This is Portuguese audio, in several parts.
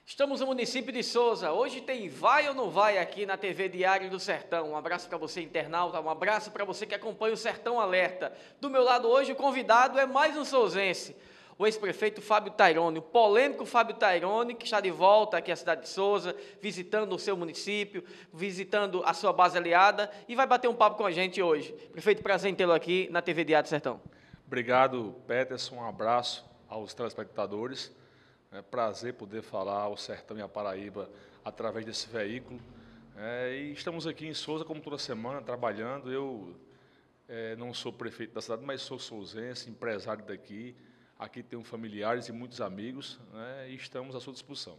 Estamos no município de Souza. Hoje tem Vai ou Não Vai aqui na TV Diário do Sertão. Um abraço para você, internauta. Um abraço para você que acompanha o Sertão Alerta. Do meu lado hoje, o convidado é mais um souzense, o ex-prefeito Fábio Tairone, o polêmico Fábio Tairone, que está de volta aqui à cidade de Souza, visitando o seu município, visitando a sua base aliada e vai bater um papo com a gente hoje. Prefeito, prazer em tê-lo aqui na TV Diário do Sertão. Obrigado, Peterson. Um abraço aos telespectadores. É prazer poder falar ao Sertão e à Paraíba através desse veículo. E estamos aqui em Souza, como toda semana, trabalhando. Eu não sou prefeito da cidade, mas sou souzense, empresário daqui. Aqui tenho familiares e muitos amigos, e estamos à sua disposição.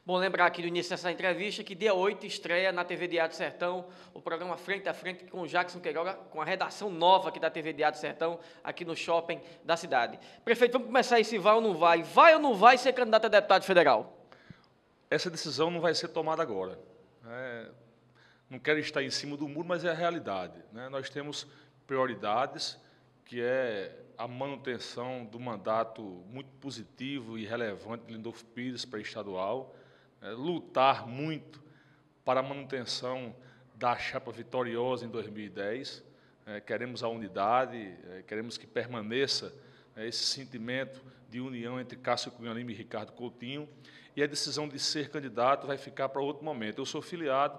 Bom, lembrar aqui no início dessa entrevista que dia 8 estreia na TV Diário do Sertão o programa Frente a Frente com o Jackson Queiroga, com a redação nova aqui da TV Diário do Sertão, aqui no shopping da cidade. Prefeito, vamos começar esse vai ou não vai? Vai ou não vai ser candidato a deputado federal? Essa decisão não vai ser tomada agora. Não quero estar em cima do muro, mas é a realidade. Nós temos prioridades, que é a manutenção do mandato muito positivo e relevante de Lindolfo Pires para estadual, lutar muito para a manutenção da chapa vitoriosa em 2010, queremos a unidade, queremos que permaneça esse sentimento de união entre Cássio Cunha Lima e Ricardo Coutinho, e a decisão de ser candidato vai ficar para outro momento. Eu sou filiado,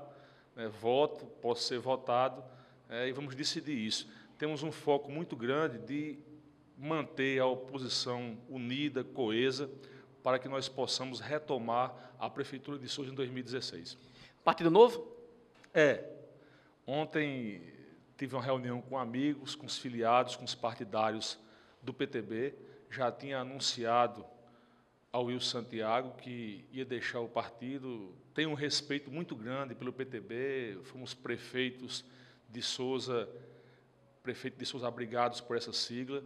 voto, posso ser votado, e vamos decidir isso. Temos um foco muito grande de manter a oposição unida, coesa, para que nós possamos retomar a Prefeitura de Souza em 2016. Partido Novo? Ontem tive uma reunião com amigos, com os filiados, com os partidários do PTB. Já tinha anunciado ao Wilson Santiago que ia deixar o partido. Tenho um respeito muito grande pelo PTB, fomos prefeitos de Souza abrigados por essa sigla,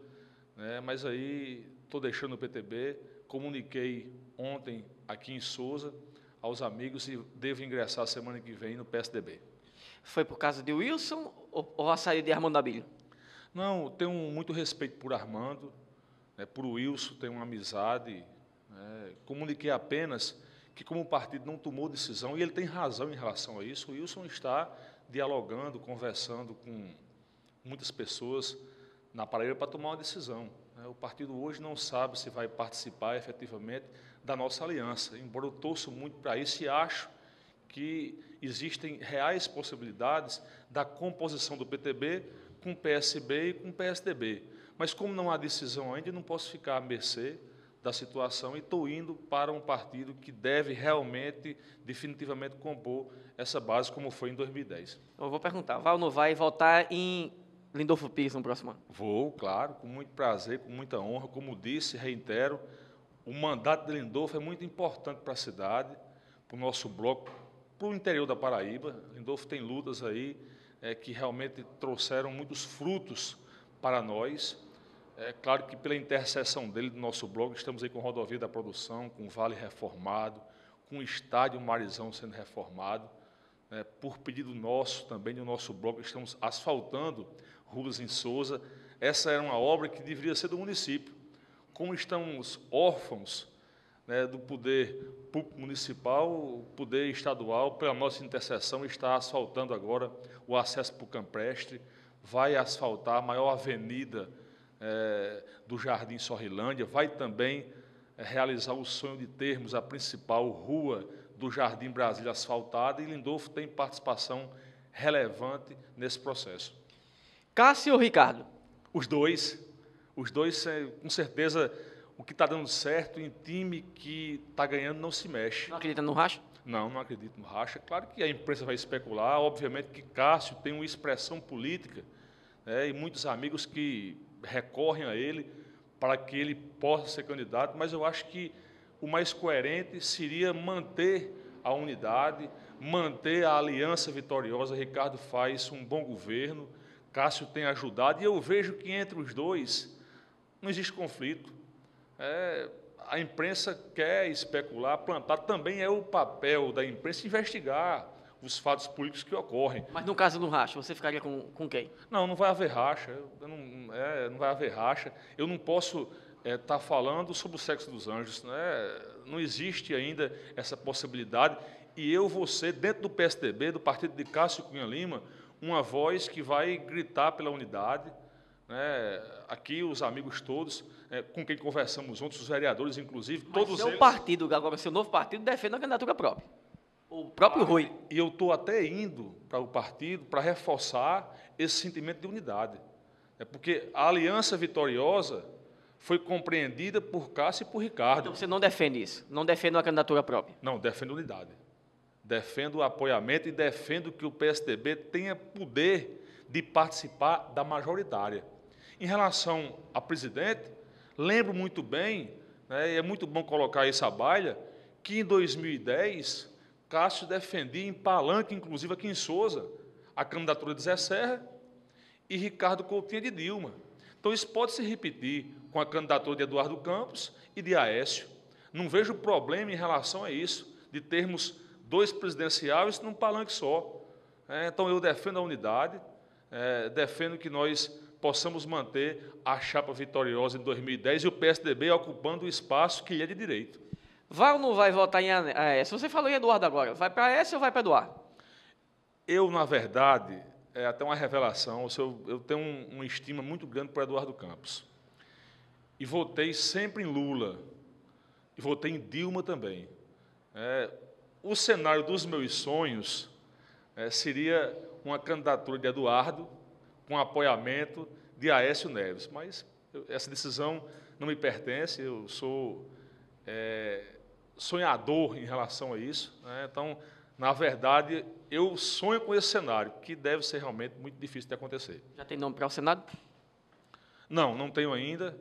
mas aí estou deixando o PTB. Comuniquei ontem aqui em Souza aos amigos e devo ingressar semana que vem no PSDB. Foi por causa de Wilson ou a saída de Armando Abílio? Não, tenho muito respeito por Armando, por Wilson, tenho uma amizade. Comuniquei apenas que, como o partido não tomou decisão, e ele tem razão em relação a isso, o Wilson está dialogando, conversando com muitas pessoas na Paraíba para tomar uma decisão. O partido hoje não sabe se vai participar efetivamente da nossa aliança, embora eu torço muito para isso e acho que existem reais possibilidades da composição do PTB com o PSB e com o PSDB. Mas como não há decisão ainda, eu não posso ficar à mercê da situação e estou indo para um partido que deve realmente, definitivamente compor essa base, como foi em 2010. Eu vou perguntar, vai ou não vai votar em Lindolfo Pires no próximo ano? Vou, claro, com muito prazer, com muita honra. Como disse, reitero, o mandato de Lindolfo é muito importante para a cidade, para o nosso bloco, para o interior da Paraíba. Lindolfo tem lutas aí que realmente trouxeram muitos frutos para nós. É claro que pela intercessão dele, do nosso bloco, estamos aí com rodovia da produção, com o Vale reformado, com o estádio Marizão sendo reformado. Por pedido nosso, também do nosso bloco, estamos asfaltando ruas em Souza. Essa era uma obra que deveria ser do município. Como estamos órfãos do poder público municipal, o poder estadual, pela nossa intercessão, está asfaltando agora o acesso para o Camprestre, vai asfaltar a maior avenida do Jardim Sorrilândia, vai também realizar o sonho de termos a principal rua do Jardim Brasília asfaltada, e Lindolfo tem participação relevante nesse processo. Cássio ou Ricardo? Os dois, com certeza, o que está dando certo em time que está ganhando não se mexe. Não acredita no racha? Não acredito no racha. Claro que a imprensa vai especular, obviamente que Cássio tem uma expressão política, e muitos amigos que recorrem a ele para que ele possa ser candidato, mas eu acho que o mais coerente seria manter a unidade, manter a aliança vitoriosa. Ricardo faz um bom governo, Cássio tem ajudado, e eu vejo que entre os dois não existe conflito. A imprensa quer especular, plantar, também é o papel da imprensa investigar os fatos políticos que ocorrem. Mas no caso do racha, você ficaria com quem? Não vai haver racha, não vai haver racha. Eu não posso está falando sobre o sexo dos anjos, né? Não existe ainda essa possibilidade, e eu vou ser, dentro do PSDB, do partido de Cássio Cunha Lima, uma voz que vai gritar pela unidade, né? Aqui os amigos todos, com quem conversamos ontem, os vereadores, inclusive, Mas todos seu eles... partido, agora seu novo partido, defende a candidatura própria. O próprio Rui. E eu estou até indo para o partido para reforçar esse sentimento de unidade. Porque a aliança vitoriosa foi compreendida por Cássio e por Ricardo. Então você não defende isso? Não defende uma candidatura própria? Não, defendo unidade. Defendo o apoiamento e defendo que o PSDB tenha poder de participar da majoritária. Em relação a presidente, lembro muito bem, né, e é muito bom colocar isso à baila, que em 2010, Cássio defendia em palanque, inclusive aqui em Sousa, a candidatura de Zé Serra e Ricardo Coutinho de Dilma. Então, isso pode se repetir com a candidatura de Eduardo Campos e de Aécio. Não vejo problema em relação a isso, de termos dois presidenciáveis num palanque só. Então, eu defendo a unidade, defendo que nós possamos manter a chapa vitoriosa em 2010 e o PSDB ocupando o espaço que lhe é de direito. Vai ou não vai votar em Aécio? Você falou em Eduardo agora. Vai para Aécio ou vai para Eduardo? Eu, na verdade, é até uma revelação, eu tenho uma estima muito grande por Eduardo Campos. E votei sempre em Lula. E votei em Dilma também. O cenário dos meus sonhos seria uma candidatura de Eduardo com apoiamento de Aécio Neves. Mas essa decisão não me pertence, eu sou sonhador em relação a isso. Então, na verdade, eu sonho com esse cenário, que deve ser realmente muito difícil de acontecer. Já tem nome para o Senado? Não tenho ainda.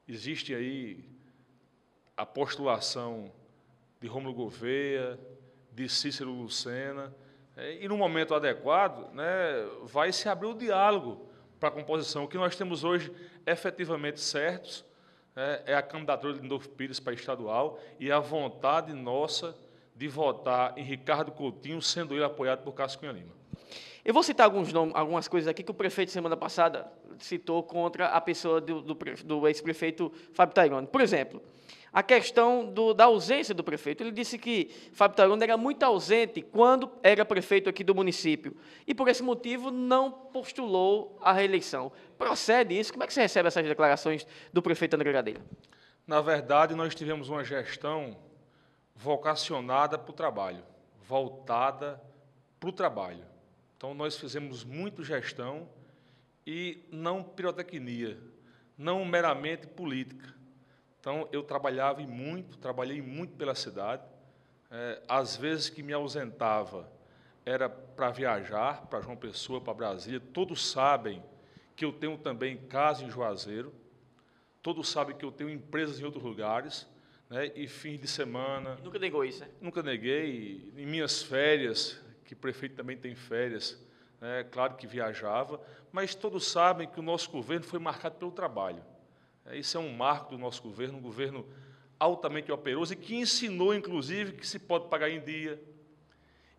Existe aí a postulação de Rômulo Gouveia, de Cícero Lucena, e, no momento adequado, vai se abrir o diálogo para a composição. O que nós temos hoje, efetivamente certos, é a candidatura de Lindolfo Pires para estadual e a vontade nossa de votar em Ricardo Coutinho, sendo ele apoiado por Cássio Cunha Lima. Eu vou citar algumas coisas aqui que o prefeito, semana passada, citou contra a pessoa do ex-prefeito Fábio Tairone. Por exemplo, a questão da ausência do prefeito. Ele disse que Fábio Tairone era muito ausente quando era prefeito aqui do município e, por esse motivo, não postulou a reeleição. Procede isso? Como é que você recebe essas declarações do prefeito André Gadelha? Na verdade, nós tivemos uma gestão vocacionada para o trabalho, voltada para o trabalho. Então, nós fizemos muito gestão e não pirotecnia, não meramente política. Então, eu trabalhei muito pela cidade. Às vezes que me ausentava, era para viajar para João Pessoa, para Brasília. Todos sabem que eu tenho também casa em Juazeiro. Todos sabem que eu tenho empresas em outros lugares, e fins de semana... Nunca negou isso, né? Nunca neguei. Em minhas férias, que o prefeito também tem férias, claro que viajava, mas todos sabem que o nosso governo foi marcado pelo trabalho. Isso é um marco do nosso governo, um governo altamente operoso e que ensinou, inclusive, que se pode pagar em dia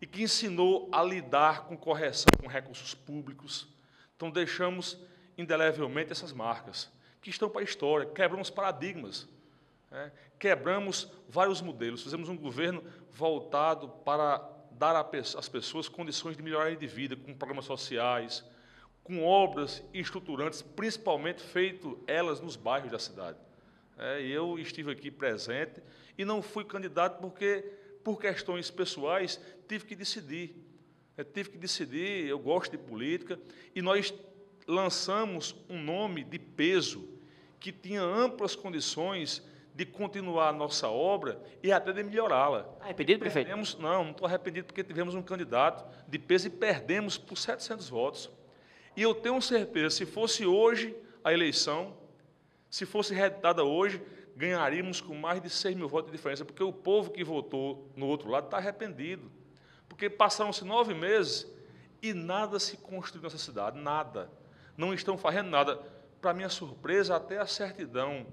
e que ensinou a lidar com correção com recursos públicos. Então, deixamos indelevelmente essas marcas, que estão para a história, quebramos paradigmas, quebramos vários modelos, fizemos um governo voltado para dar às pessoas condições de melhoria de vida, com programas sociais, com obras estruturantes, principalmente feito elas nos bairros da cidade. Eu estive aqui presente e não fui candidato porque, por questões pessoais, tive que decidir. Eu gosto de política, e nós lançamos um nome de peso que tinha amplas condições de continuar a nossa obra e até de melhorá-la. Arrependido, prefeito? Não estou arrependido, porque tivemos um candidato de peso e perdemos por 700 votos. E eu tenho certeza, se fosse hoje a eleição, se fosse reeditada hoje, ganharíamos com mais de 6 mil votos de diferença, porque o povo que votou no outro lado está arrependido. Porque passaram-se 9 meses e nada se construiu nessa cidade, nada. Não estão fazendo nada. Para minha surpresa, até a certidão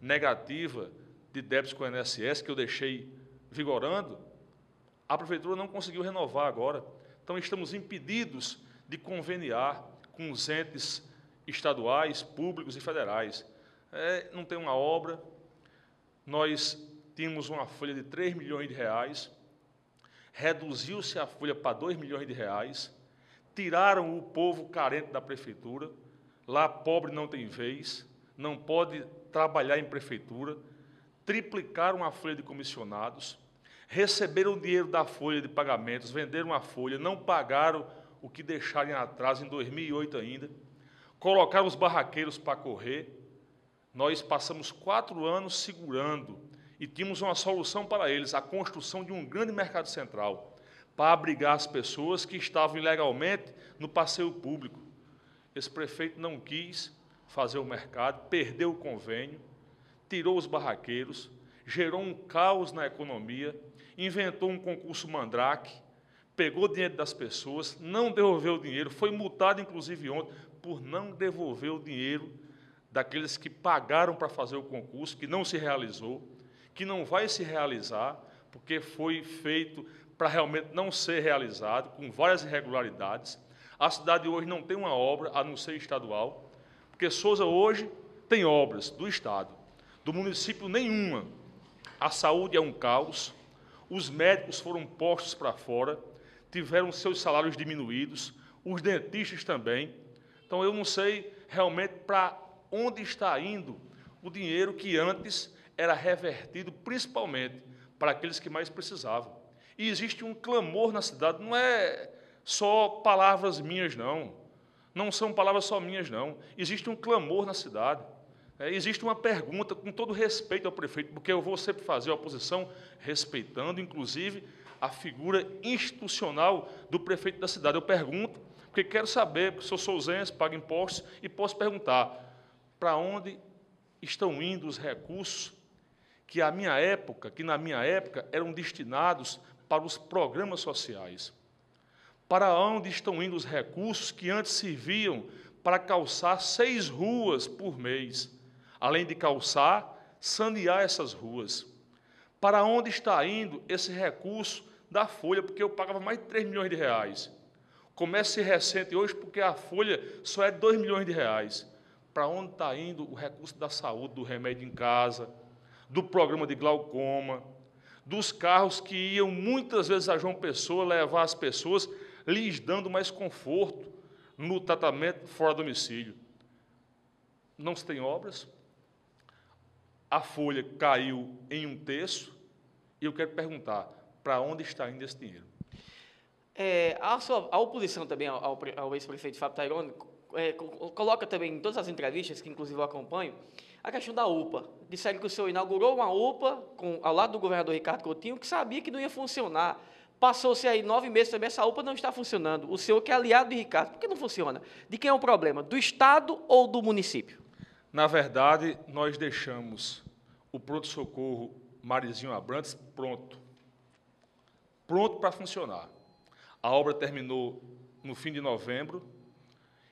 negativa de débitos com o INSS, que eu deixei vigorando, a Prefeitura não conseguiu renovar agora. Então, estamos impedidos de conveniar com os entes estaduais, públicos e federais. não tem uma obra. Nós tínhamos uma folha de 3 milhões de reais, reduziu-se a folha para 2 milhões de reais, tiraram o povo carente da prefeitura, lá pobre não tem vez, não pode trabalhar em prefeitura, triplicaram a folha de comissionados, receberam o dinheiro da folha de pagamentos, venderam a folha, não pagaram o que deixaram em atraso em 2008 ainda, colocaram os barraqueiros para correr. Nós passamos 4 anos segurando e tínhamos uma solução para eles, a construção de um grande mercado central, para abrigar as pessoas que estavam ilegalmente no passeio público. Esse prefeito não quis fazer o mercado, perdeu o convênio, tirou os barraqueiros, gerou um caos na economia, inventou um concurso mandrake, pegou o dinheiro das pessoas, não devolveu o dinheiro, foi multado, inclusive, ontem, por não devolver o dinheiro daqueles que pagaram para fazer o concurso, que não se realizou, que não vai se realizar, porque foi feito para realmente não ser realizado, com várias irregularidades. A cidade hoje não tem uma obra, a não ser estadual, porque Sousa hoje tem obras do Estado, do município nenhuma. A saúde é um caos, os médicos foram postos para fora, tiveram seus salários diminuídos, os dentistas também. Então, eu não sei realmente para onde está indo o dinheiro que antes era revertido principalmente para aqueles que mais precisavam. E existe um clamor na cidade, não é só palavras minhas, não. Não são palavras só minhas, não. Existe um clamor na cidade. Existe uma pergunta, com todo respeito ao prefeito, porque eu vou sempre fazer a oposição respeitando, inclusive, a figura institucional do prefeito da cidade. Eu pergunto, porque quero saber, porque sou sousense, pago impostos, e posso perguntar para onde estão indo os recursos que na minha época eram destinados para os programas sociais. Para onde estão indo os recursos que antes serviam para calçar 6 ruas por mês, além de calçar, sanear essas ruas. Para onde está indo esse recurso da folha, porque eu pagava mais de 3 milhões de reais. Comércio recente hoje, porque a folha só é 2 milhões de reais. Para onde está indo o recurso da saúde, do remédio em casa, do programa de glaucoma, dos carros que iam muitas vezes a João Pessoa levar as pessoas, lhes dando mais conforto no tratamento fora do domicílio. Não se tem obras, a folha caiu em 1/3, e eu quero perguntar, para onde está indo esse dinheiro? A oposição também ao ex-prefeito Fábio Tairone coloca também em todas as entrevistas, que inclusive eu acompanho, a questão da UPA. Disseram que o senhor inaugurou uma UPA ao lado do governador Ricardo Coutinho, que sabia que não ia funcionar. Passou-se aí 9 meses também, essa UPA não está funcionando. O senhor que é aliado de Ricardo, por que não funciona? De quem é o problema? Do Estado ou do município? Na verdade, nós deixamos o pronto-socorro Marizinho Abrantes pronto para funcionar. A obra terminou no fim de novembro,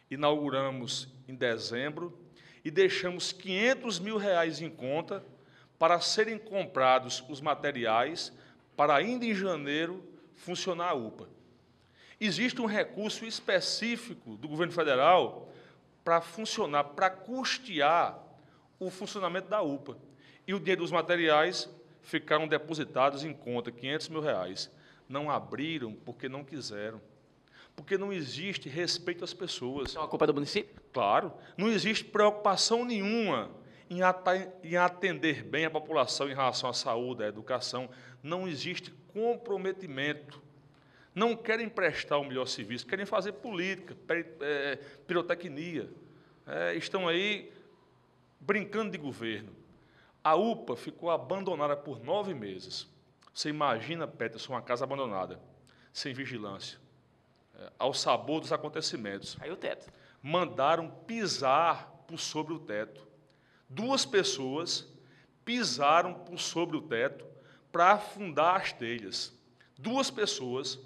inauguramos em dezembro e deixamos R$500 mil em conta para serem comprados os materiais para ainda em janeiro funcionar a UPA. Existe um recurso específico do governo federal para funcionar, para custear o funcionamento da UPA. E o dinheiro dos materiais ficaram depositados em conta, R$500 mil. Não abriram porque não quiseram. Porque não existe respeito às pessoas. Então, a culpa é do município? Claro. Não existe preocupação nenhuma em atender bem a população em relação à saúde, à educação. Não existe comprometimento. Não querem prestar o melhor serviço, querem fazer política, pirotecnia. Estão aí brincando de governo. A UPA ficou abandonada por 9 meses. Você imagina, Peterson, uma casa abandonada, sem vigilância, ao sabor dos acontecimentos. Caiu o teto. Mandaram pisar por sobre o teto. 2 pessoas pisaram por sobre o teto para afundar as telhas. 2 pessoas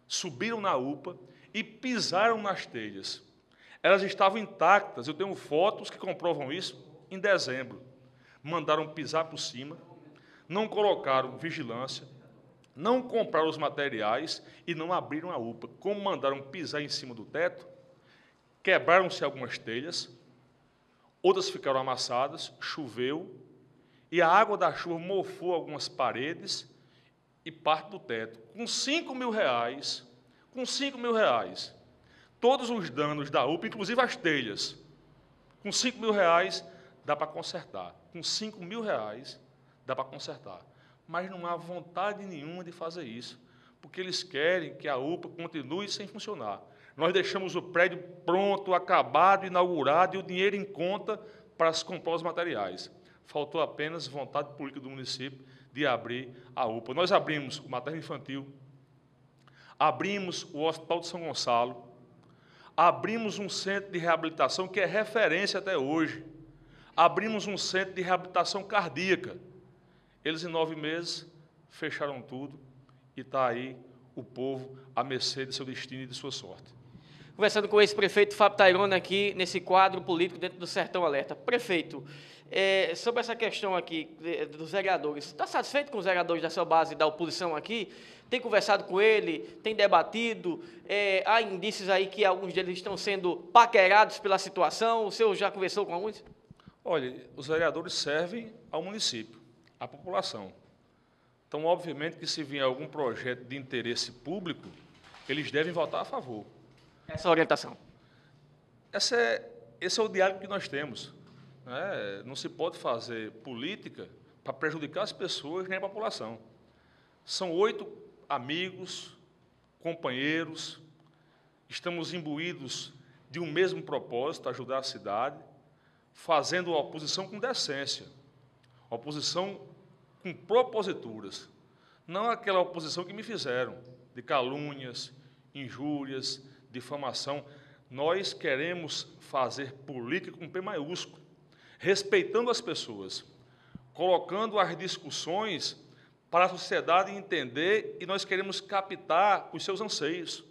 subiram na UPA e pisaram nas telhas. Elas estavam intactas, eu tenho fotos que comprovam isso, em dezembro. Mandaram pisar por cima, não colocaram vigilância, não compraram os materiais e não abriram a UPA. Como mandaram pisar em cima do teto, quebraram-se algumas telhas, outras ficaram amassadas, choveu, e a água da chuva mofou algumas paredes e parte do teto. Com R$ 5.000, todos os danos da UPA, inclusive as telhas, com R$ 5.000 dá para consertar. Com R$ 5.000 dá para consertar. Mas não há vontade nenhuma de fazer isso, porque eles querem que a UPA continue sem funcionar. Nós deixamos o prédio pronto, acabado, inaugurado, e o dinheiro em conta para se comprar os materiais. Faltou apenas vontade política do município de abrir a UPA. Nós abrimos o materno infantil, abrimos o Hospital de São Gonçalo, abrimos um centro de reabilitação que é referência até hoje, abrimos um centro de reabilitação cardíaca. Eles, em 9 meses, fecharam tudo e está aí o povo à mercê de seu destino e de sua sorte. Conversando com o ex-prefeito Fábio Tairone aqui nesse quadro político dentro do Sertão Alerta. Prefeito, sobre essa questão aqui dos vereadores, está satisfeito com os vereadores da sua base da oposição aqui? Tem conversado com ele, tem debatido, há indícios aí que alguns deles estão sendo paquerados pela situação, o senhor já conversou com alguns? Olha, os vereadores servem ao município, à população. Então, obviamente que se vier algum projeto de interesse público, eles devem votar a favor. Essa orientação. Esse é o diálogo que nós temos. Né? Não se pode fazer política para prejudicar as pessoas nem a população. São 8 amigos, companheiros, estamos imbuídos de um mesmo propósito, ajudar a cidade, fazendo a oposição com decência, oposição com proposituras, não aquela oposição que me fizeram, de calúnias, injúrias, difamação. Nós queremos fazer política com P maiúsculo, respeitando as pessoas, colocando as discussões para a sociedade entender, e nós queremos captar os seus anseios.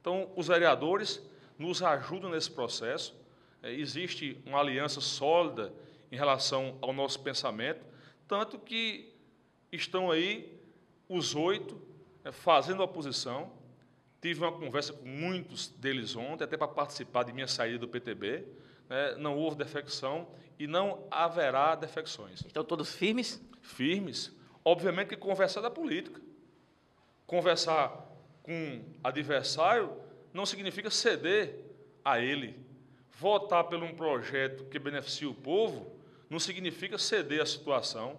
Então, os vereadores nos ajudam nesse processo, existe uma aliança sólida em relação ao nosso pensamento, tanto que estão aí os 8 fazendo oposição. Tive uma conversa com muitos deles ontem, até para participar de minha saída do PTB. Não houve defecção e não haverá defecções. Estão todos firmes? Firmes. Obviamente que conversar da política. Conversar com adversário não significa ceder a ele. Votar por um projeto que beneficie o povo não significa ceder a situação.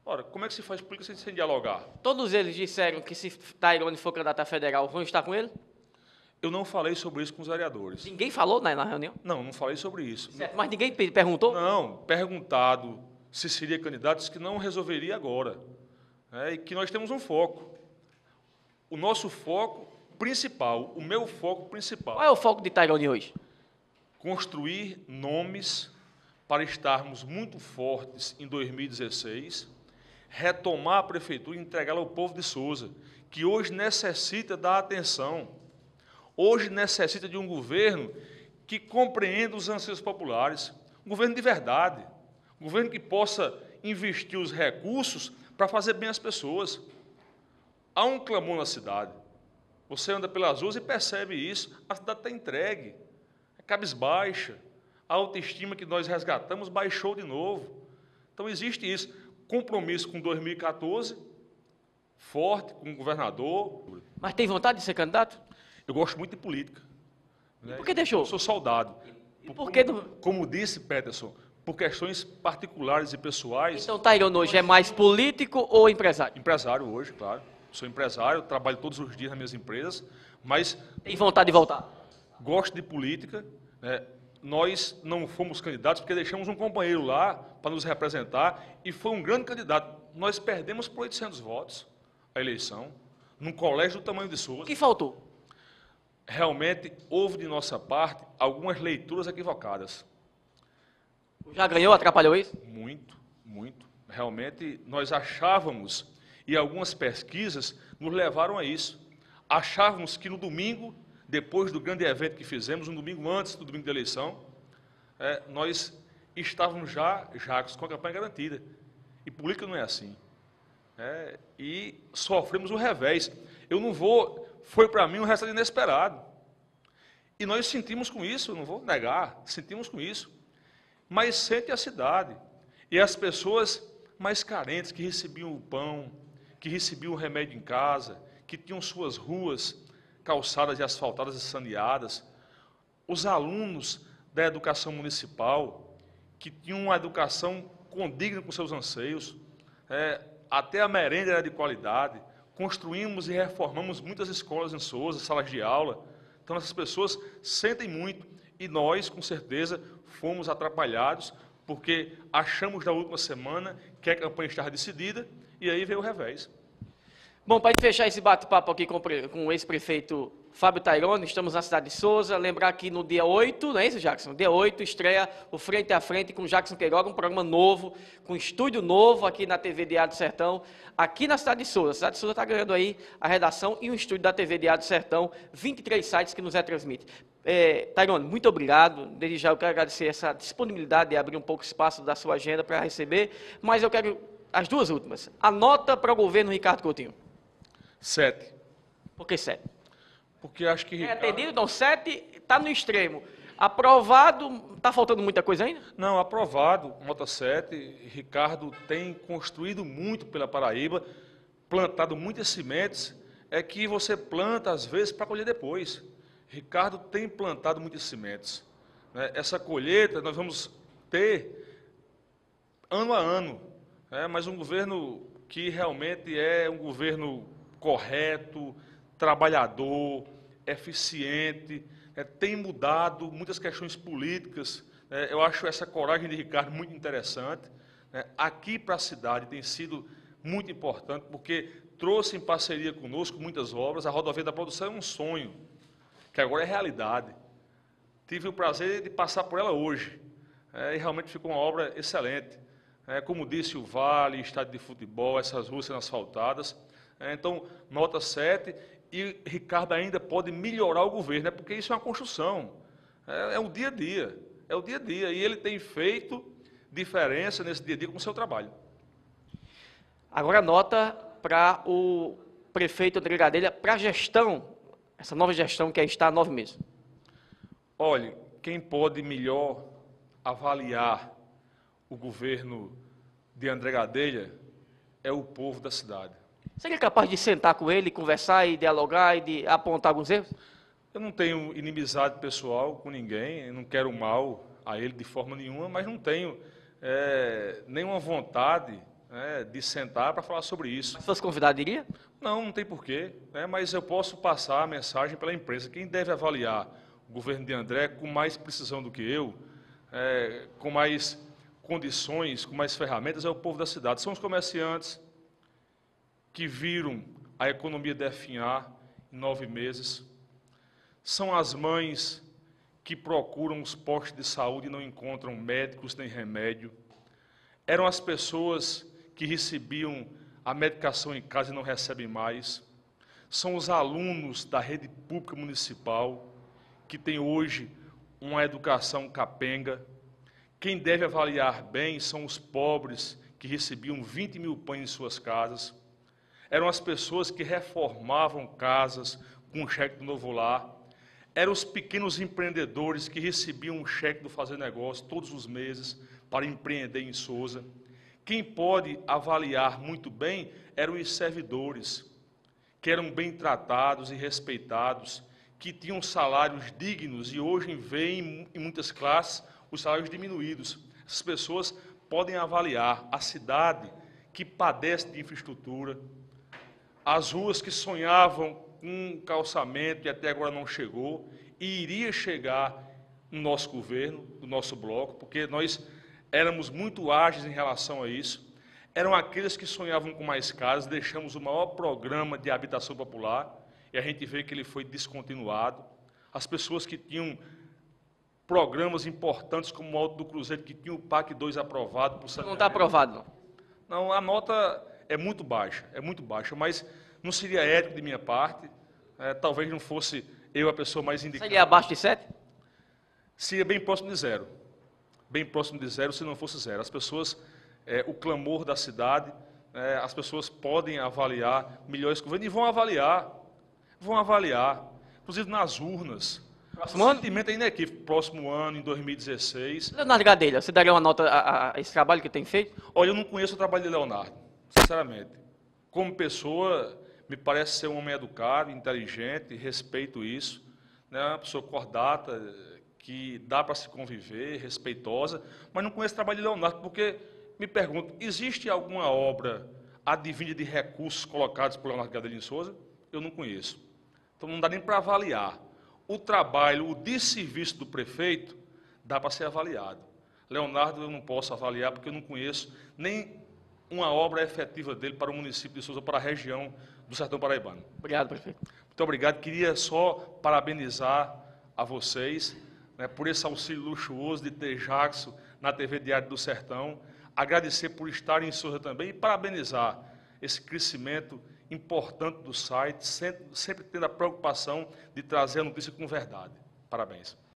Ora, como é que se faz política sem dialogar? Todos eles disseram que se Tairone for candidato a federal, vão estar com ele? Eu não falei sobre isso com os vereadores. Ninguém falou na reunião? Não falei sobre isso. Certo, mas ninguém perguntou? Não, perguntado se seria candidato, disse que não resolveria agora. E que nós temos um foco. O nosso foco principal, o meu foco principal... Qual é o foco de Tairone hoje? Construir nomes para estarmos muito fortes em 2016, retomar a prefeitura e entregá-la ao povo de Sousa, que hoje necessita da atenção, hoje necessita de um governo que compreenda os anseios populares, um governo de verdade, um governo que possa investir os recursos para fazer bem às pessoas. Há um clamor na cidade. Você anda pelas ruas e percebe isso, a cidade está entregue, é cabisbaixa, a autoestima que nós resgatamos baixou de novo. Então, existe isso. Compromisso com 2014, forte, com o governador. Mas tem vontade de ser candidato? Eu gosto muito de política. E por que deixou? Eu sou soldado. E por que como disse Peterson, por questões particulares e pessoais... Então, Tairone hoje é mais político ou empresário? Empresário hoje, claro. Sou empresário, trabalho todos os dias nas minhas empresas, mas... Tem vontade de voltar? Gosto de política, Nós não fomos candidatos porque deixamos um companheiro lá para nos representar e foi um grande candidato. Nós perdemos por 800 votos a eleição, num colégio do tamanho de Sousa. O que faltou? Realmente, houve de nossa parte algumas leituras equivocadas. Já ganhou, atrapalhou isso? Muito, muito. Realmente, nós achávamos, e algumas pesquisas nos levaram a isso, achávamos que no domingo, depois do grande evento que fizemos, um domingo antes do domingo da eleição, nós estávamos já com a campanha garantida. E política não é assim. E sofremos um revés. Foi para mim um resultado inesperado. E nós sentimos com isso, não vou negar, sentimos com isso. mais sente a cidade. E as pessoas mais carentes, que recebiam o pão, que recebiam o remédio em casa, que tinham suas ruas calçadas e asfaltadas e saneadas, os alunos da educação municipal, que tinham uma educação condigna com seus anseios, até a merenda era de qualidade, construímos e reformamos muitas escolas em Sousa, salas de aula. Então, essas pessoas sentem muito e nós, com certeza, fomos atrapalhados porque achamos na última semana que a campanha estava decidida e aí veio o revés. Bom, para fechar esse bate-papo aqui com o ex-prefeito Fábio Tairone, estamos na cidade de Sousa. Lembrar que no dia 8, não é isso, Jackson? Dia 8 estreia o Frente a Frente com Jackson Queiroga, um programa novo, com estúdio novo aqui na TV Diário do Sertão, aqui na cidade de Sousa. A cidade de Sousa está ganhando aí a redação e o estúdio da TV Diário do Sertão, 23 sites que nos retransmitem. Tairone, muito obrigado. Desde já eu quero agradecer essa disponibilidade de abrir um pouco espaço da sua agenda para receber, mas eu quero as duas últimas. A nota para o governo Ricardo Coutinho. 7. Por que 7? Porque acho que Ricardo... atendido, então 7 está no extremo. Aprovado, está faltando muita coisa ainda? Não, aprovado, nota 7. Ricardo tem construído muito pela Paraíba, plantado muitas sementes, é que você planta às vezes para colher depois. Ricardo tem plantado muitas sementes. Essa colheita nós vamos ter ano a ano, mas um governo que realmente é um governo correto, trabalhador, eficiente, tem mudado muitas questões políticas. Eu acho essa coragem de Ricardo muito interessante. Aqui para a cidade tem sido muito importante, porque trouxe em parceria conosco muitas obras. A rodovia da produção é um sonho, que agora é realidade. Tive o prazer de passar por ela hoje, e realmente ficou uma obra excelente. Como disse, o Vale, estádio de futebol, essas ruas sendo asfaltadas. Então, nota 7, e Ricardo ainda pode melhorar o governo, porque isso é uma construção, é o dia a dia, e ele tem feito diferença nesse dia a dia com o seu trabalho. Agora, nota para o prefeito André Gadelha, para a gestão, essa nova gestão que aí está há 9 meses. Olha, quem pode melhor avaliar o governo de André Gadelha é o povo da cidade. Seria capaz de sentar com ele, conversar e dialogar e de apontar alguns erros? Eu não tenho inimizade pessoal com ninguém, eu não quero mal a ele de forma nenhuma, mas não tenho nenhuma vontade de sentar para falar sobre isso. Se fosse convidado, iria? Não, não tem porquê, mas eu posso passar a mensagem pela imprensa. Quem deve avaliar o governo de André com mais precisão do que eu, com mais condições, com mais ferramentas, é o povo da cidade. São os comerciantes que viram a economia definhar em 9 meses. São as mães que procuram os postos de saúde e não encontram médicos nem remédio. Eram as pessoas que recebiam a medicação em casa e não recebem mais. São os alunos da rede pública municipal, que tem hoje uma educação capenga. Quem deve avaliar bem são os pobres, que recebiam 20 mil pães em suas casas. Eram as pessoas que reformavam casas com o cheque do Novo Lar. Eram os pequenos empreendedores que recebiam um cheque do Fazer Negócio todos os meses para empreender em Sousa. Quem pode avaliar muito bem eram os servidores, que eram bem tratados e respeitados, que tinham salários dignos e hoje veem em muitas classes os salários diminuídos. Essas pessoas podem avaliar a cidade que padece de infraestrutura, as ruas que sonhavam com calçamento e até agora não chegou, e iria chegar no nosso governo, no nosso bloco, porque nós éramos muito ágeis em relação a isso. Eram aqueles que sonhavam com mais casas, deixamos o maior programa de habitação popular, e a gente vê que ele foi descontinuado. As pessoas que tinham programas importantes, como o Alto do Cruzeiro, que tinha o PAC 2 aprovado. Não está aprovado, não. Não, a nota é muito baixa, mas não seria ético de minha parte, talvez não fosse eu a pessoa mais indicada. Seria abaixo de 7? Seria bem próximo de 0. Bem próximo de 0, se não fosse 0. As pessoas, o clamor da cidade, as pessoas podem avaliar melhor esse governo e vão avaliar, inclusive nas urnas. Próximo ano? O sentimento é inequívoco. Próximo ano, em 2016. Leonardo Gadelha, você daria uma nota a esse trabalho que tem feito? Olha, eu não conheço o trabalho de Leonardo, sinceramente. Como pessoa, me parece ser um homem educado, inteligente, respeito isso. Né? Uma pessoa cordata, que dá para se conviver, respeitosa, mas não conheço o trabalho de Leonardo, porque, me pergunto, existe alguma obra adivinha de recursos colocados por Leonardo Gadelha de Souza? Eu não conheço. Então não dá nem para avaliar. O trabalho, o desserviço do prefeito, dá para ser avaliado. Leonardo eu não posso avaliar, porque eu não conheço nem uma obra efetiva dele para o município de Souza, para a região do Sertão Paraibano. Obrigado, prefeito. Muito obrigado. Queria só parabenizar a vocês, né, por esse auxílio luxuoso de ter Jackson na TV Diário do Sertão. Agradecer por estarem em Souza também e parabenizar esse crescimento importante do site, sempre tendo a preocupação de trazer a notícia com verdade. Parabéns.